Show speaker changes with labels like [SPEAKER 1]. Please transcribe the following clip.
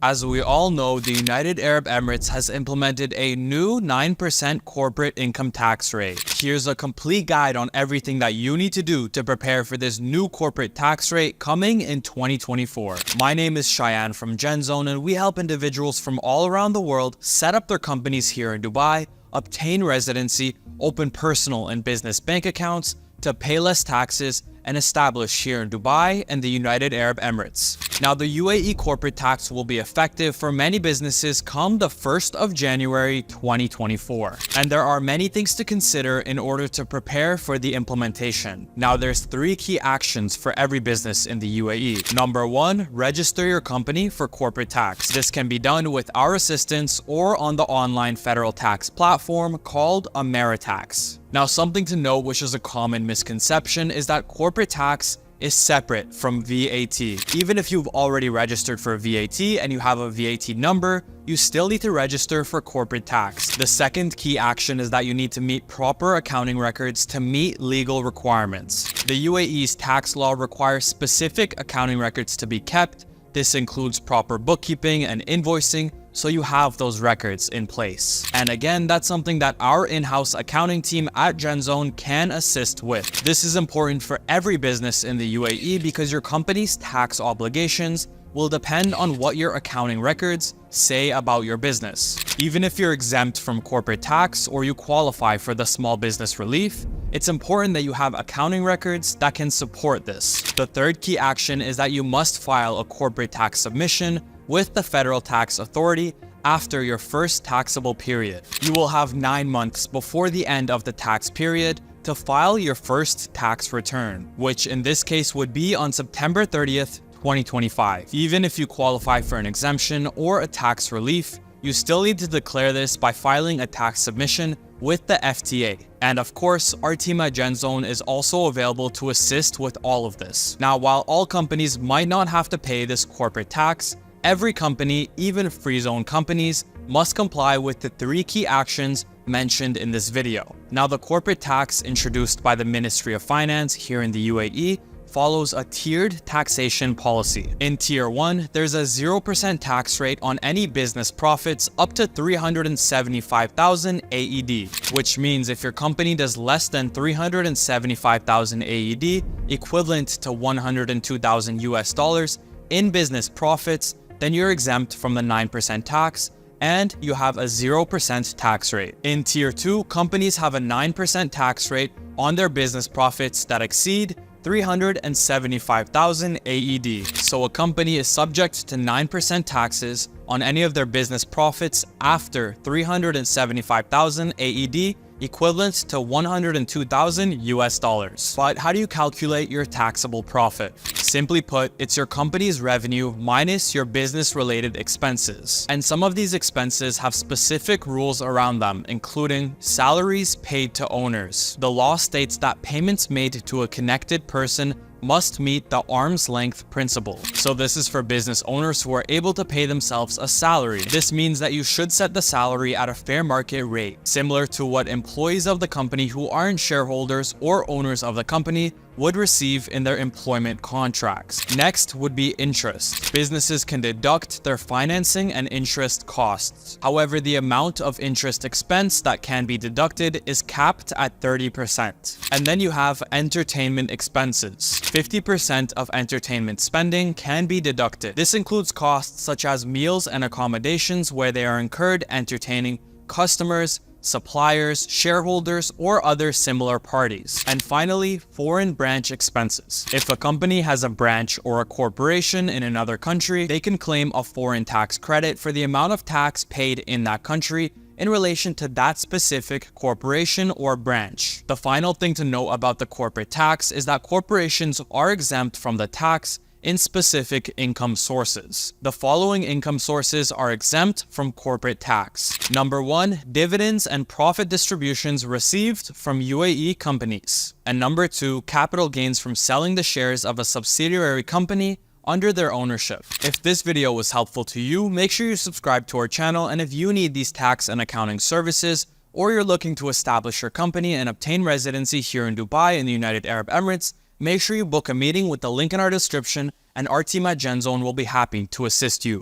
[SPEAKER 1] As we all know, the United Arab Emirates has implemented a new 9% corporate income tax rate. Here's a complete guide on everything that you need to do to prepare for this new corporate tax rate coming in 2024. My name is Cheyenne from GenZone, and we help individuals from all around the world set up their companies here in Dubai, obtain residency, open personal and business bank accounts, to pay less taxes, and establish here in Dubai and the United Arab Emirates. Now, the UAE corporate tax will be effective for many businesses come the 1st of January 2024. And there are many things to consider in order to prepare for the implementation. Now, there's 3 key actions for every business in the UAE. Number 1, register your company for corporate tax. This can be done with our assistance or on the online federal tax platform called Ameritax. Now, something to note, which is a common misconception, is that corporate tax is separate from VAT. Even if you've already registered for VAT and you have a VAT number, you still need to register for corporate tax. The second key action is that you need to meet proper accounting records to meet legal requirements. The UAE's tax law requires specific accounting records to be kept. This includes proper bookkeeping and invoicing, so you have those records in place. And again, that's something that our in-house accounting team at GenZone can assist with. This is important for every business in the UAE because your company's tax obligations will depend on what your accounting records say about your business. Even if you're exempt from corporate tax or you qualify for the small business relief, it's important that you have accounting records that can support this. The third key action is that you must file a corporate tax submission with the Federal Tax Authority after your first taxable period. You will have 9 months before the end of the tax period to file your first tax return, which in this case would be on September 30th, 2025. Even if you qualify for an exemption or a tax relief, you still need to declare this by filing a tax submission with the FTA. And of course, our team at GenZone is also available to assist with all of this. Now, while all companies might not have to pay this corporate tax, every company, even free zone companies, must comply with the 3 key actions mentioned in this video. Now, the corporate tax introduced by the Ministry of Finance here in the UAE follows a tiered taxation policy. In Tier 1, there's a 0% tax rate on any business profits up to 375,000 AED, which means if your company does less than 375,000 AED, equivalent to 102,000 US dollars in business profits, then you're exempt from the 9% tax and you have a 0% tax rate. In Tier 2, companies have a 9% tax rate on their business profits that exceed 375,000 AED. So a company is subject to 9% taxes on any of their business profits after 375,000 AED, equivalent to 102,000 US dollars. But how do you calculate your taxable profit? Simply put, it's your company's revenue minus your business-related expenses. And some of these expenses have specific rules around them, including salaries paid to owners. The law states that payments made to a connected person must meet the arm's length principle. So this is for business owners who are able to pay themselves a salary. This means that you should set the salary at a fair market rate, similar to what employees of the company who aren't shareholders or owners of the company would receive in their employment contracts. Next would be interest. Businesses can deduct their financing and interest costs. However, the amount of interest expense that can be deducted is capped at 30%. And then you have entertainment expenses. 50% of entertainment spending can be deducted. This includes costs such as meals and accommodations where they are incurred entertaining customers, suppliers, shareholders, or other similar parties. And finally, foreign branch expenses. If a company has a branch or a corporation in another country, they can claim a foreign tax credit for the amount of tax paid in that country in relation to that specific corporation or branch. The final thing to know about the corporate tax is that corporations are exempt from the tax in specific income sources. The following income sources are exempt from corporate tax. Number 1, dividends and profit distributions received from UAE companies. And number 2, capital gains from selling the shares of a subsidiary company under their ownership. If this video was helpful to you, make sure you subscribe to our channel, and if you need these tax and accounting services, or you're looking to establish your company and obtain residency here in Dubai in the United Arab Emirates, make sure you book a meeting with the link in our description, and our team at GenZone will be happy to assist you.